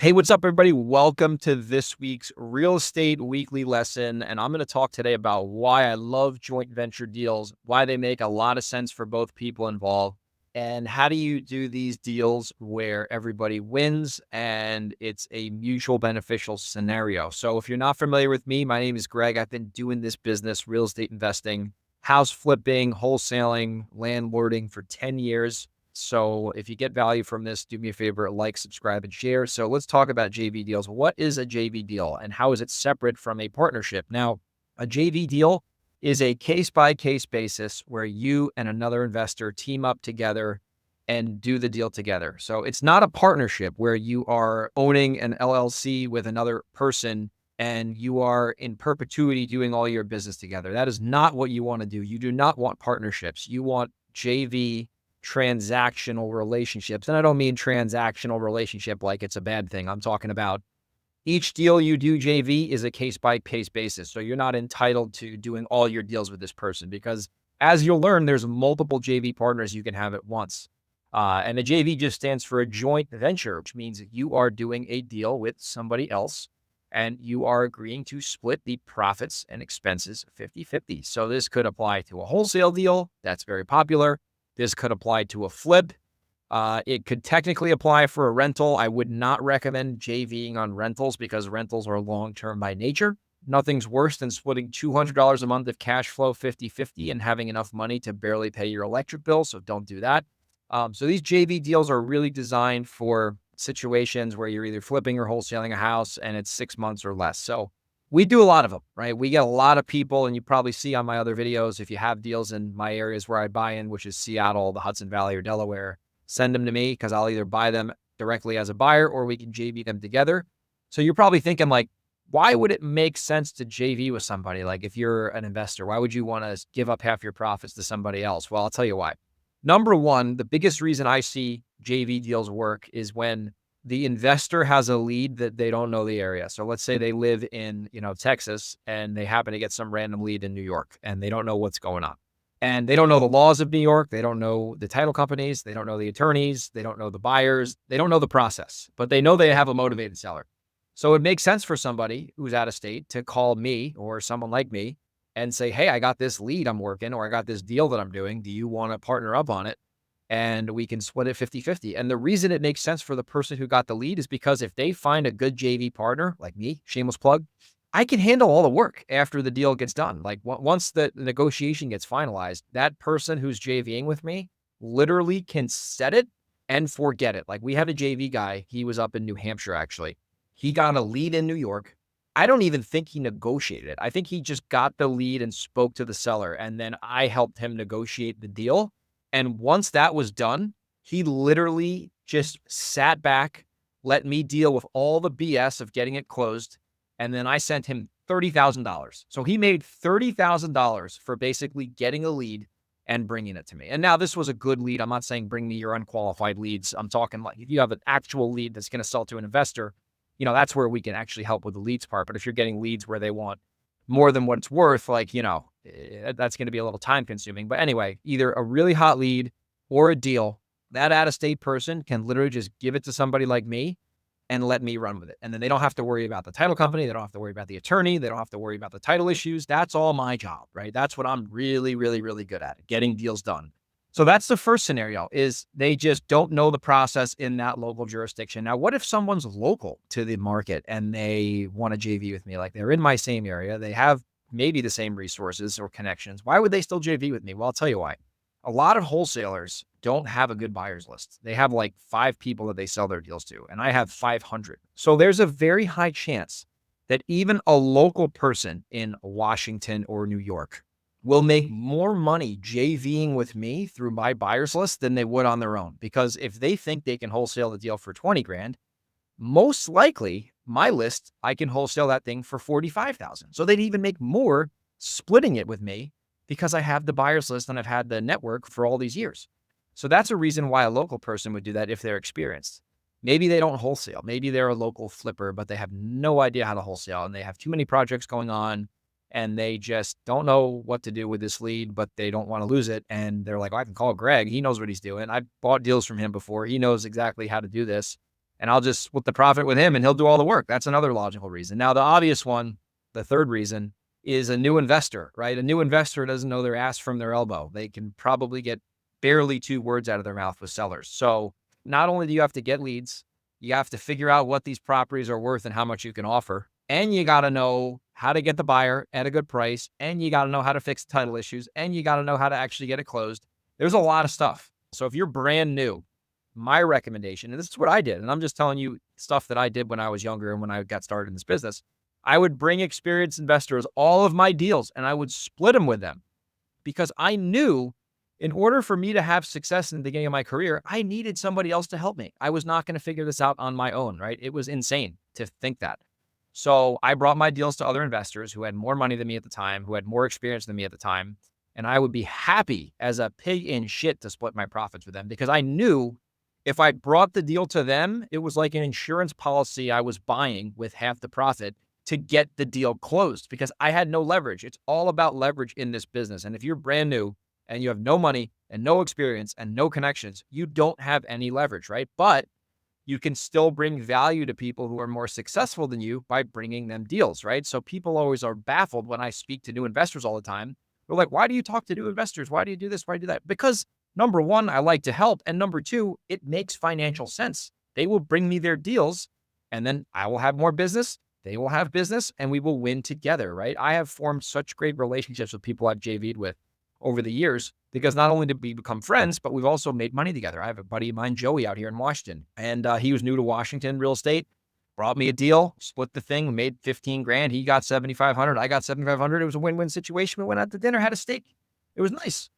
Hey, what's up, everybody? Welcome to this week's Real Estate Weekly Lesson. And I'm going to talk today about why I love joint venture deals, why they make a lot of sense for both people involved, and how do you do these deals where everybody wins and it's a mutual beneficial scenario. So, if you're not familiar with me, my name is Greg. I've been doing this business, real estate investing, house flipping, wholesaling, landlording for 10 years. So if you get value from this, do me a favor, like, subscribe, and share. So let's talk about JV deals. What is a JV deal and how is it separate from a partnership? Now, a JV deal is a case-by-case basis where you and another investor team up together and do the deal together. So it's not a partnership where you are owning an LLC with another person and you are in perpetuity doing all your business together. That is not what you want to do. You do not want partnerships. You want JV transactional relationships. And I don't mean transactional relationship like it's a bad thing. I'm talking about each deal you do JV is a case by case basis. So you're not entitled to doing all your deals with this person because as you'll learn, there's multiple JV partners you can have at once. And a JV just stands for a joint venture, which means that you are doing a deal with somebody else and you are agreeing to split the profits and expenses 50-50. So this could apply to a wholesale deal. That's very popular. This could apply to a flip. It could technically apply for a rental. I would not recommend JVing on rentals because rentals are long-term by nature. Nothing's worse than splitting $200 a month of cash flow 50-50 and having enough money to barely pay your electric bill. So don't do that. So these JV deals are really designed for situations where you're either flipping or wholesaling a house and it's 6 months or less. So we do a lot of them, right? We get a lot of people, and you probably see on my other videos, if you have deals in my areas where I buy in, which is Seattle, the Hudson Valley, or Delaware, send them to me because I'll either buy them directly as a buyer or we can JV them together. So you're probably thinking like, why would it make sense to JV with somebody? Like if you're an investor, why would you want to give up half your profits to somebody else? Well, I'll tell you why. Number one, the biggest reason I see JV deals work is when the investor has a lead that they don't know the area. So let's say they live in, Texas and they happen to get some random lead in New York and they don't know what's going on. And they don't know the laws of New York. They don't know the title companies. They don't know the attorneys. They don't know the buyers. They don't know the process, but they know they have a motivated seller. So it makes sense for somebody who's out of state to call me or someone like me and say, hey, I got this lead I'm working, or I got this deal that I'm doing. Do you want to partner up on it? And we can split it 50-50. And the reason it makes sense for the person who got the lead is because if they find a good JV partner like me, shameless plug, I can handle all the work after the deal gets done. Like once the negotiation gets finalized, that person who's JVing with me literally can set it and forget it. Like we had a JV guy. He was up in New Hampshire, actually. He got a lead in New York. I don't even think he negotiated it. I think he just got the lead and spoke to the seller. And then I helped him negotiate the deal. And once that was done, he literally just sat back, let me deal with all the BS of getting it closed. And then I sent him $30,000. So he made $30,000 for basically getting a lead and bringing it to me. And now this was a good lead. I'm not saying bring me your unqualified leads. I'm talking like if you have an actual lead that's going to sell to an investor, that's where we can actually help with the leads part. But if you're getting leads where they want more than what it's worth, that's going to be a little time consuming. But anyway, either a really hot lead or a deal, that out-of-state person can literally just give it to somebody like me and let me run with it. And then they don't have to worry about the title company. They don't have to worry about the attorney. They don't have to worry about the title issues. That's all my job, right? That's what I'm really, really, really good at, getting deals done. So that's the first scenario, is they just don't know the process in that local jurisdiction. Now, what if someone's local to the market and they want to JV with me? Like they're in my same area. They have maybe the same resources or connections. Why would they still JV with me? Well, I'll tell you why. A lot of wholesalers don't have a good buyers list. They have like 5 people that they sell their deals to, and I have 500. So there's a very high chance that even a local person in Washington or New York will make more money JVing with me through my buyers list than they would on their own. Because if they think they can wholesale the deal for 20 grand, most likely my list, I can wholesale that thing for 45,000. So they'd even make more splitting it with me because I have the buyers list and I've had the network for all these years. So that's a reason why a local person would do that if they're experienced. Maybe they don't wholesale. Maybe they're a local flipper, but they have no idea how to wholesale and they have too many projects going on and they just don't know what to do with this lead, but they don't want to lose it. And they're like, I can call Greg. He knows what he's doing. I bought deals from him before. He knows exactly how to do this. and I'll just split the profit with him and he'll do all the work. That's another logical reason. Now, the obvious one, the third reason, is a new investor, right? A new investor doesn't know their ass from their elbow. They can probably get barely 2 words out of their mouth with sellers. So not only do you have to get leads, you have to figure out what these properties are worth and how much you can offer. And you got to know how to get the buyer at a good price. And you got to know how to fix title issues. And you got to know how to actually get it closed. There's a lot of stuff. So if you're brand new, my recommendation, and this is what I did, and I'm just telling you stuff that I did when I was younger and when I got started in this business, I would bring experienced investors all of my deals and I would split them with them because I knew in order for me to have success in the beginning of my career, I needed somebody else to help me. I was not going to figure this out on my own, right? It was insane to think that. So I brought my deals to other investors who had more money than me at the time, who had more experience than me at the time. And I would be happy as a pig in shit to split my profits with them because I knew if I brought the deal to them, it was like an insurance policy I was buying with half the profit to get the deal closed because I had no leverage. It's all about leverage in this business. And if you're brand new and you have no money and no experience and no connections, you don't have any leverage, right? But you can still bring value to people who are more successful than you by bringing them deals, right? So people always are baffled when I speak to new investors all the time. They're like, why do you talk to new investors? Why do you do this? Why do you do that? Because number one, I like to help. And number two, it makes financial sense. They will bring me their deals and then I will have more business. They will have business and we will win together, right? I have formed such great relationships with people I've JV'd with over the years because not only did we become friends, but we've also made money together. I have a buddy of mine, Joey, out here in Washington, and he was new to Washington real estate, brought me a deal, split the thing, made 15 grand. He got 7,500. I got 7,500. It was a win-win situation. We went out to dinner, had a steak. It was nice,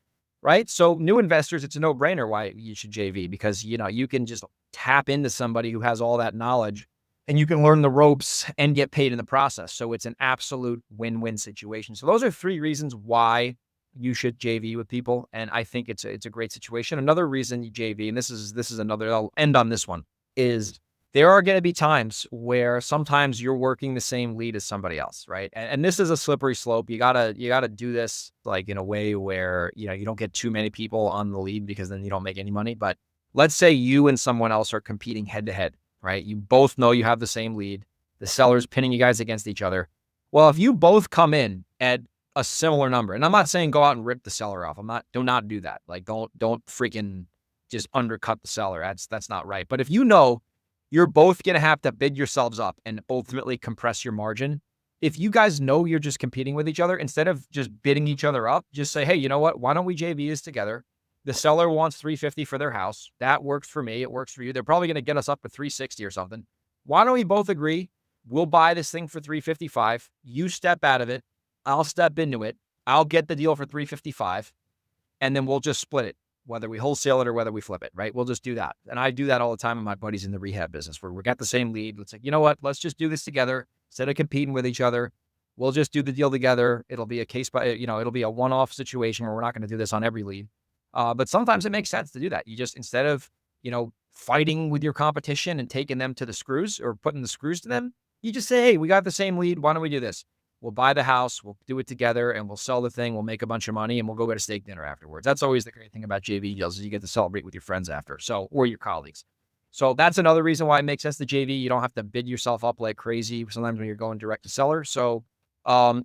right? So new investors, it's a no-brainer why you should JV because, you can just tap into somebody who has all that knowledge and you can learn the ropes and get paid in the process. So it's an absolute win-win situation. So those are 3 reasons why you should JV with people. And I think it's a great situation. Another reason you JV, and this is another, I'll end on this one, is there are going to be times where sometimes you're working the same lead as somebody else, right? And this is a slippery slope. You gotta do this like in a way where, you don't get too many people on the lead because then you don't make any money. But let's say you and someone else are competing head to head, right? You both know you have the same lead. The seller's pinning you guys against each other. Well, if you both come in at a similar number, and I'm not saying go out and rip the seller off. Do not do that. Like don't freaking just undercut the seller. That's not right. But if you're both going to have to bid yourselves up and ultimately compress your margin, if you guys know you're just competing with each other, instead of just bidding each other up, just say, hey, you know what? Why don't we JV this together? The seller wants 350 for their house. That works for me. It works for you. They're probably going to get us up to 360 or something. Why don't we both agree? We'll buy this thing for 355. You step out of it. I'll step into it. I'll get the deal for 355 and then we'll just split it, whether we wholesale it or whether we flip it, right? We'll just do that. And I do that all the time with my buddies in the rehab business where we got the same lead. It's like, you know what? Let's just do this together instead of competing with each other. We'll just do the deal together. It'll be a case by, it'll be a one-off situation where we're not going to do this on every lead. But sometimes it makes sense to do that. You just, instead of, fighting with your competition and taking them to the screws or putting the screws to them, you just say, hey, we got the same lead. Why don't we do this? We'll buy the house, we'll do it together, and we'll sell the thing. We'll make a bunch of money, and we'll go get a steak dinner afterwards. That's always the great thing about JV deals is you get to celebrate with your friends after, or your colleagues. So that's another reason why it makes sense to JV. You don't have to bid yourself up like crazy sometimes when you're going direct to seller. So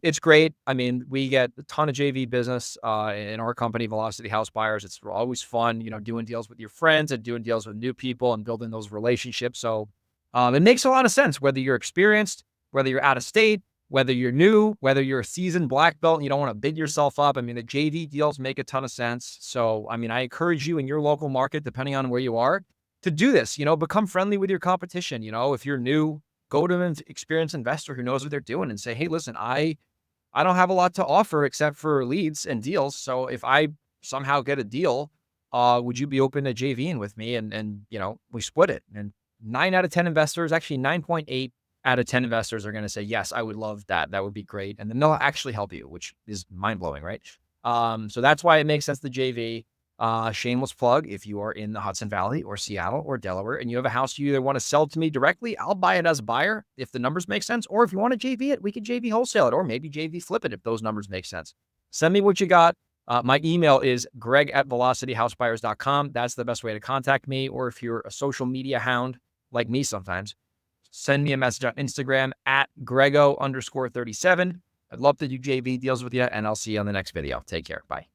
it's great. I mean, we get a ton of JV business in our company, Velocity House Buyers. It's always fun, doing deals with your friends and doing deals with new people and building those relationships. So it makes a lot of sense, whether you're experienced, whether you're out of state, whether you're new, whether you're a seasoned black belt and you don't want to bid yourself up. I mean, the JV deals make a ton of sense. So, I mean, I encourage you in your local market, depending on where you are, to do this, become friendly with your competition. If you're new, go to an experienced investor who knows what they're doing and say, hey, listen, I don't have a lot to offer except for leads and deals. So if I somehow get a deal, would you be open to JVing with me? And we split it. And 9 out of 10 investors, actually 9.8 out of 10 investors are going to say, yes, I would love that. That would be great. And then they'll actually help you, which is mind blowing, right? So that's why it makes sense to JV. Shameless plug. If you are in the Hudson Valley or Seattle or Delaware and you have a house you either want to sell to me directly, I'll buy it as a buyer if the numbers make sense. Or if you want to JV it, we can JV wholesale it or maybe JV flip it if those numbers make sense. Send me what you got. My email is greg@velocityhousebuyers.com. That's the best way to contact me. Or if you're a social media hound, like me sometimes, send me a message on Instagram at Grego_37. I'd love to do JV deals with you, and I'll see you on the next video. Take care. Bye.